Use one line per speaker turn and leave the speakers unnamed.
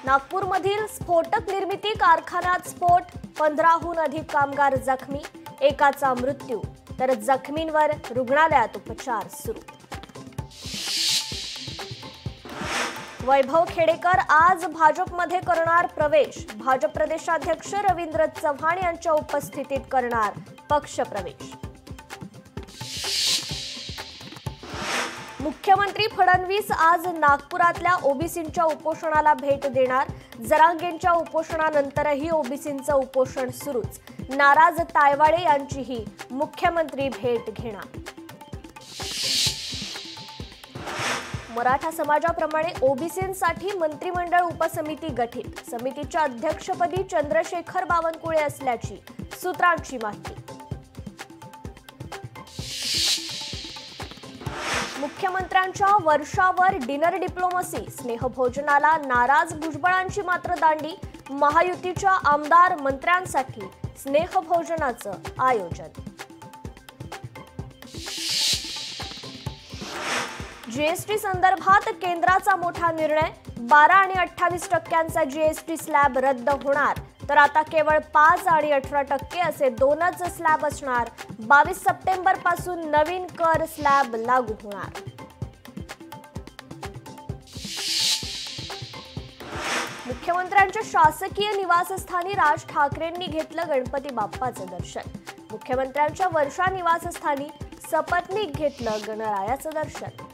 नागपूरमधील स्फोटक निर्मिती कारखान्यात स्फोट, 15हून अधिक कामगार जखमी, एकाचा मृत्यू तर जखमींवर रुग्णालयात उपचार सुरू। वैभव खेडेकर आज भाजपमध्ये करणार प्रवेश, भाजप प्रदेशाध्यक्ष रवींद्र चव्हाण यांच्या उपस्थितीत करणार पक्ष प्रवेश। मुख्यमंत्री फडणवीस आज नागपुरातल्या ओबीसींच्या उपोषणाला भेट देणार। जरांगेंच्या उपोषणानंतरही ओबीसींचं उपोषण सुरूच, नाराज तायवाडे यांचीही मुख्यमंत्री भेट घेणार। मराठा समाजाप्रमाणे ओबीसींसाठी मंत्रिमंडळ उपसमिती गठीत, समितीच्या अध्यक्षपदी चंद्रशेखर बावनकुळे असल्याची सूत्रांची माहिती। मुख्यमंत्र्यांच्या वर्षावर डिनर डिप्लोमसी, स्नेहभोजनाला नाराज भुजबळांची मात्र दांडी, महायुतीच्या आमदार मंत्र्यांसाठी स्नेहभोजनाचं आयोजन। जीएसटी संदर्भात केंद्राचा मोठा निर्णय, 12 आणि 28% जीएसटी स्लॅब रद्द होणार, तर आता केवळ 5 आणि 18% असे दोनच स्लॅब असणार। 22 सप्टेंबर पासून नवीन कर स्लॅब लागू होणार। मुख्यमंत्र्यांच्या शासकीय निवासस्थानी राज ठाकरेंनी घेतलं गणपती बाप्पाचं दर्शन, मुख्यमंत्र्यांच्या वर्षा निवासस्थानी सपत्नीक घेतलं गणरायाचं दर्शन।